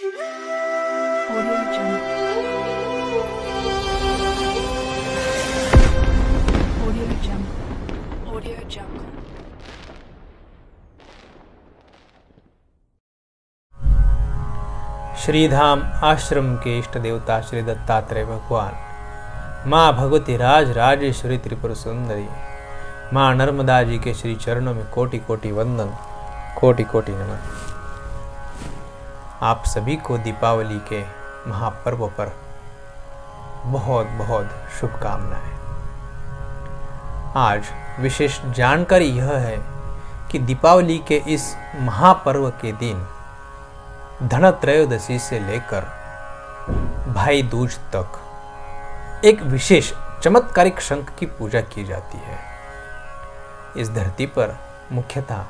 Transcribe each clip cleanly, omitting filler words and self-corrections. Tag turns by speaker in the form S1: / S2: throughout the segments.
S1: Audio Jungle. Audio Jungle. Audio Jungle.
S2: श्रीधाम आश्रम के इष्ट देवता श्री दत्तात्रेय भगवान, माँ भगवती राज राजेश्वरी त्रिपुर सुंदरी, माँ नर्मदा जी के श्री चरणों में कोटि कोटि वंदन, कोटि कोटि नमन। आप सभी को दीपावली के महापर्व पर बहुत बहुत शुभकामनाएं। आज विशेष जानकारी यह है कि दीपावली के इस महापर्व के दिन धनत्रयोदशी से लेकर भाई दूज तक एक विशेष चमत्कारिक शंख की पूजा की जाती है। इस धरती पर मुख्यतः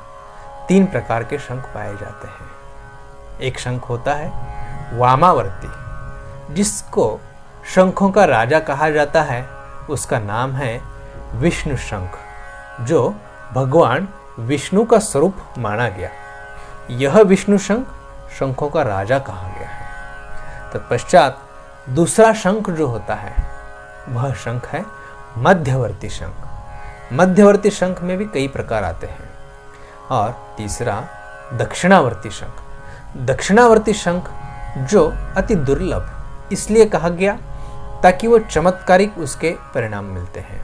S2: 3 प्रकार के शंख पाए जाते हैं। एक शंख होता है वामावर्ती, जिसको शंखों का राजा कहा जाता है। उसका नाम है विष्णु शंख, जो भगवान विष्णु का स्वरूप माना गया। यह विष्णु शंख शंखों का राजा कहा गया है। तत्पश्चात दूसरा शंख जो होता है वह शंख है मध्यवर्ती शंख। मध्यवर्ती शंख में भी कई प्रकार आते हैं। और तीसरा दक्षिणावर्ती शंख। दक्षिणावर्ती शंख जो अति दुर्लभ इसलिए कहा गया ताकि वो चमत्कारिक उसके परिणाम मिलते हैं,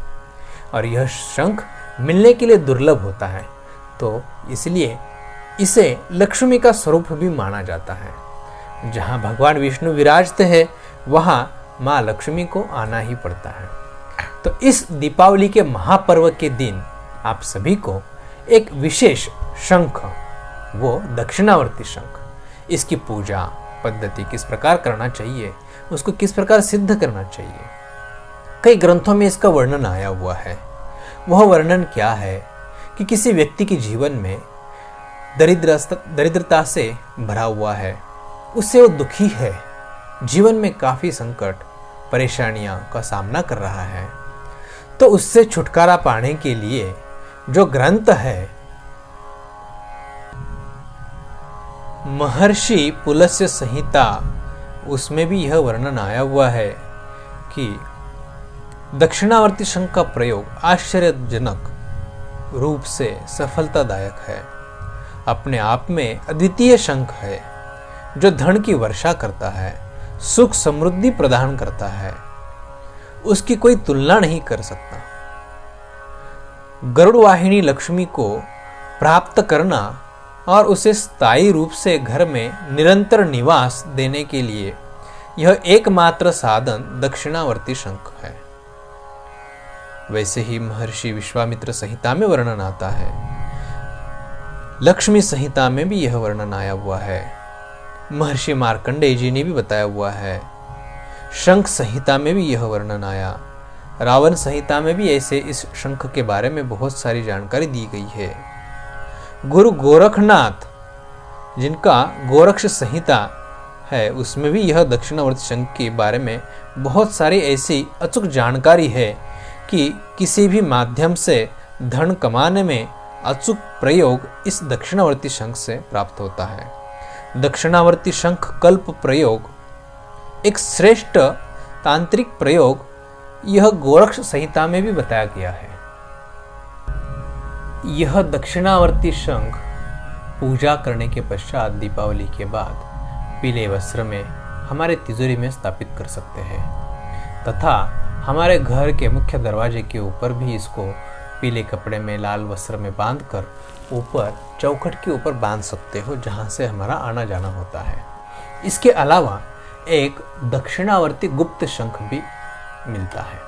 S2: और यह शंख मिलने के लिए दुर्लभ होता है, तो इसलिए इसे लक्ष्मी का स्वरूप भी माना जाता है। जहाँ भगवान विष्णु विराजते हैं वहाँ माँ लक्ष्मी को आना ही पड़ता है। तो इस दीपावली के महापर्व के दिन आप सभी को एक विशेष शंख, वो दक्षिणावर्ती शंख, इसकी पूजा पद्धति किस प्रकार करना चाहिए, उसको किस प्रकार सिद्ध करना चाहिए, कई ग्रंथों में इसका वर्णन आया हुआ है। वह वर्णन क्या है कि किसी व्यक्ति के जीवन में दरिद्रता से भरा हुआ है, उससे वो दुखी है, जीवन में काफी संकट परेशानियां का सामना कर रहा है, तो उससे छुटकारा पाने के लिए जो ग्रंथ है महर्षि पुलस्य संहिता, उसमें भी यह वर्णन आया हुआ है कि दक्षिणावर्ती शंख का प्रयोग आश्चर्यजनक रूप से सफलतादायक है। अपने आप में अद्वितीय शंख है, जो धन की वर्षा करता है, सुख समृद्धि प्रदान करता है, उसकी कोई तुलना नहीं कर सकता। गरुड़ वाहिनी लक्ष्मी को प्राप्त करना और उसे स्थायी रूप से घर में निरंतर निवास देने के लिए यह एकमात्र साधन दक्षिणावर्ती शंख है। वैसे ही महर्षि विश्वामित्र संहिता में वर्णन आता है, लक्ष्मी संहिता में भी यह वर्णन आया हुआ है, महर्षि मार्कंडेय जी ने भी बताया हुआ है, शंख संहिता में भी यह वर्णन आया, रावण संहिता में भी ऐसे इस शंख के बारे में बहुत सारी जानकारी दी गई है। गुरु गोरखनाथ, जिनका गोरक्ष संहिता है, उसमें भी यह दक्षिणावर्ती शंख के बारे में बहुत सारी ऐसी अचूक जानकारी है कि किसी भी माध्यम से धन कमाने में अचूक प्रयोग इस दक्षिणावर्ती शंख से प्राप्त होता है। दक्षिणावर्ती शंख कल्प प्रयोग एक श्रेष्ठ तांत्रिक प्रयोग यह गोरक्ष संहिता में भी बताया गया है। यह दक्षिणावर्ती शंख पूजा करने के पश्चात दीपावली के बाद पीले वस्त्र में हमारे तिजोरी में स्थापित कर सकते हैं, तथा हमारे घर के मुख्य दरवाजे के ऊपर भी इसको पीले कपड़े में लाल वस्त्र में बांधकर ऊपर चौखट के ऊपर बांध सकते हो, जहां से हमारा आना जाना होता है। इसके अलावा एक दक्षिणावर्ती गुप्त शंख भी मिलता है।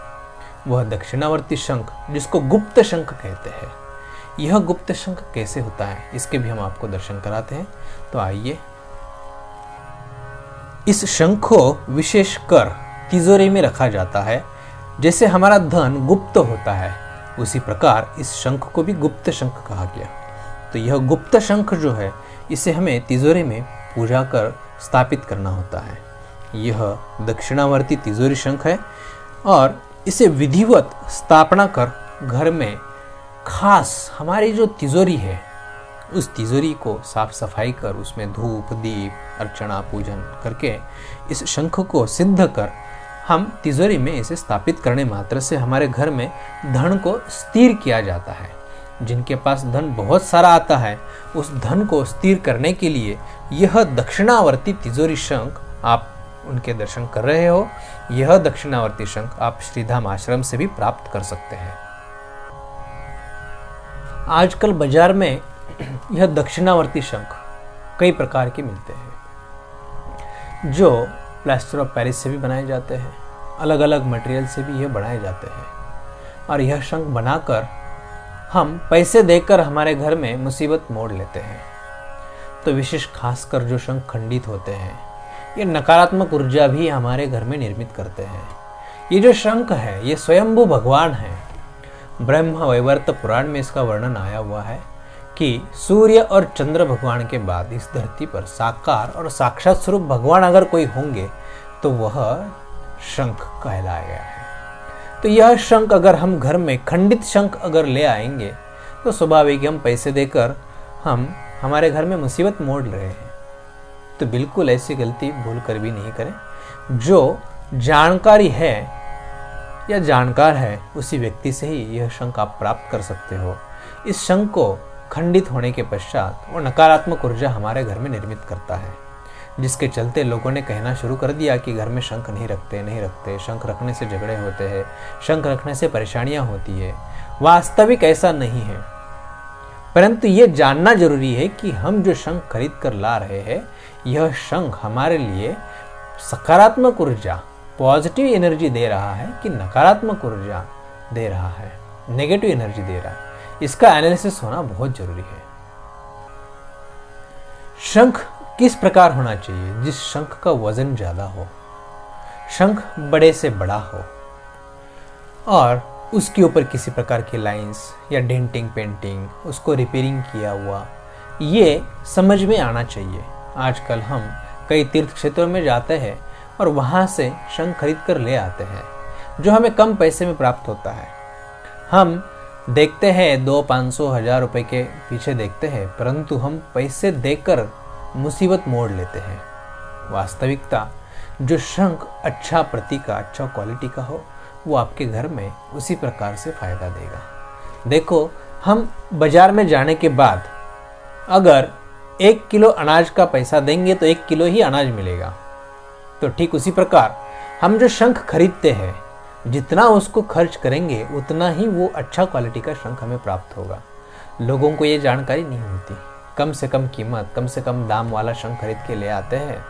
S2: वह दक्षिणावर्ती शंख जिसको गुप्त शंख कहते हैं, यह गुप्त शंख कैसे होता है इसके भी हम आपको दर्शन कराते हैं। तो आइए, इस शंख को विशेष कर तिजोरी में रखा जाता है। जैसे हमारा धन गुप्त होता है, उसी प्रकार इस शंख को भी गुप्त शंख कहा गया। तो यह गुप्त शंख जो है, इसे हमें तिजोरी में पूजा कर स्थापित करना होता है। यह दक्षिणावर्ती तिजोरी शंख है और इसे विधिवत स्थापना कर घर में खास हमारी जो तिजोरी है उस तिजोरी को साफ सफाई कर उसमें धूप दीप अर्चना पूजन करके इस शंख को सिद्ध कर हम तिजोरी में इसे स्थापित करने मात्र से हमारे घर में धन को स्थिर किया जाता है। जिनके पास धन बहुत सारा आता है उस धन को स्थिर करने के लिए यह दक्षिणावर्ती तिजोरी शंख आप उनके दर्शन कर रहे हो। यह दक्षिणावर्ती शंख आप श्रीधाम आश्रम से भी प्राप्त कर सकते हैं। आजकल बाजार में यह दक्षिणावर्ती शंख कई प्रकार के मिलते हैं जो प्लास्टर ऑफ पेरिस से भी बनाए जाते हैं, अलग अलग मटेरियल से भी यह बनाए जाते हैं। और यह शंख बनाकर हम पैसे देकर हमारे घर में मुसीबत मोड़ लेते हैं। तो विशेष खासकर जो शंख खंडित होते हैं ये नकारात्मक ऊर्जा भी हमारे घर में निर्मित करते हैं। ये जो शंख है ये स्वयंभू भगवान है। ब्रह्म वैवर्त पुराण में इसका वर्णन आया हुआ है कि सूर्य और चंद्र भगवान के बाद इस धरती पर साकार और साक्षात स्वरूप भगवान अगर कोई होंगे तो वह शंख कहलाया गया है। तो यह शंख अगर हम घर में खंडित शंख अगर ले आएंगे तो स्वाभाविक हम पैसे देकर हम हमारे घर में मुसीबत मोड़ रहे हैं। तो बिल्कुल ऐसी गलती भूल कर भी नहीं करें। जो जानकारी है या जानकार है उसी व्यक्ति से ही यह शंख आप प्राप्त कर सकते हो। इस शंख को खंडित होने के पश्चात वो नकारात्मक ऊर्जा हमारे घर में निर्मित करता है, जिसके चलते लोगों ने कहना शुरू कर दिया कि घर में शंख नहीं रखते, शंख रखने से झगड़े होते हैं, शंख रखने से परेशानियां होती है। वास्तविक ऐसा नहीं है, परंतु ये जानना जरूरी है कि हम जो शंख खरीद कर ला रहे हैं यह शंख हमारे लिए सकारात्मक ऊर्जा पॉजिटिव एनर्जी दे रहा है कि नकारात्मक ऊर्जा दे रहा है, नेगेटिव एनर्जी दे रहा है। इसका एनालिसिस होना बहुत जरूरी है। शंख किस प्रकार होना चाहिए? जिस शंख का वजन ज्यादा हो, शंख बड़े से बड़ा हो और उसके ऊपर किसी प्रकार की लाइंस या डेंटिंग पेंटिंग, उसको रिपेयरिंग किया हुआ, ये समझ में आना चाहिए। आजकल हम कई तीर्थ क्षेत्रों में जाते हैं और वहां से शंख खरीद कर ले आते हैं जो हमें कम पैसे में प्राप्त होता है। हम देखते हैं 200, 500, 1000 रुपए के पीछे देखते हैं, परंतु हम पैसे देकर मुसीबत मोड़ लेते हैं। वास्तविकता जो शंख अच्छा प्रति का, अच्छा क्वालिटी का हो वो आपके घर में उसी प्रकार से फायदा देगा। देखो, हम बाजार में जाने के बाद अगर 1 किलो अनाज का पैसा देंगे तो 1 किलो ही अनाज मिलेगा। तो ठीक उसी प्रकार हम जो शंख खरीदते हैं जितना उसको खर्च करेंगे उतना ही वो अच्छा क्वालिटी का शंख हमें प्राप्त होगा। लोगों को ये जानकारी नहीं होती, कम से कम कीमत, कम से कम दाम वाला शंख खरीद के ले आते हैं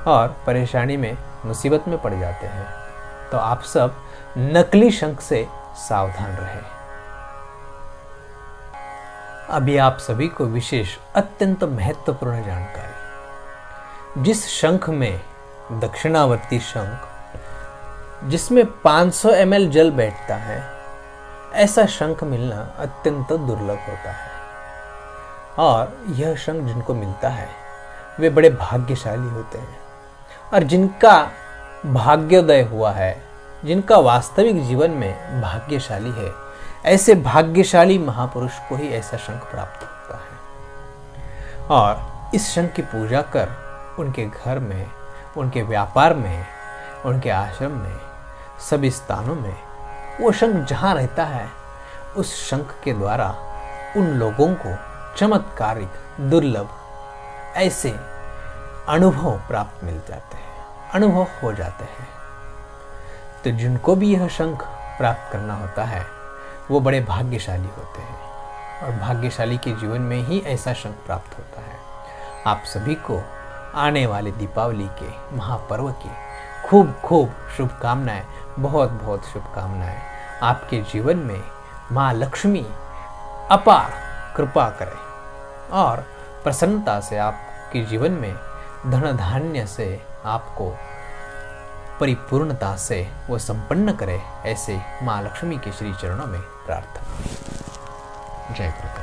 S2: और परेशानी में, मुसीबत में पड़ जाते हैं। तो आप सब नकली शंख से सावधान रहें। अभी आप सभी को विशेष अत्यंत महत्वपूर्ण जानकारी, जिस शंख में दक्षिणावर्ती शंख जिसमें 500 ml जल बैठता है, ऐसा शंख मिलना अत्यंत दुर्लभ होता है। और यह शंख जिनको मिलता है वे बड़े भाग्यशाली होते हैं। और जिनका भाग्योदय हुआ है, जिनका वास्तविक जीवन में भाग्यशाली है, ऐसे भाग्यशाली महापुरुष को ही ऐसा शंख प्राप्त होता है। और इस शंख की पूजा कर उनके घर में, उनके व्यापार में, उनके आश्रम में, सभी स्थानों में वो शंख जहाँ रहता है उस शंख के द्वारा उन लोगों को चमत्कारिक, दुर्लभ ऐसे अनुभव प्राप्त मिल जाते हैं, अनुभव हो जाते हैं। तो जिनको भी यह शंख प्राप्त करना होता है वो बड़े भाग्यशाली होते हैं और भाग्यशाली के जीवन में ही ऐसा शंख प्राप्त होता है। आप सभी को आने वाले दीपावली के महापर्व की खूब खूब शुभकामनाएं, बहुत बहुत शुभकामनाएं। आपके जीवन में माँ लक्ष्मी अपार कृपा करें और प्रसन्नता से आपके जीवन में धन धान्य से आपको परिपूर्णता से वो संपन्न करे, ऐसे माँ लक्ष्मी के श्री चरणों में प्रार्थना। जय गुरु।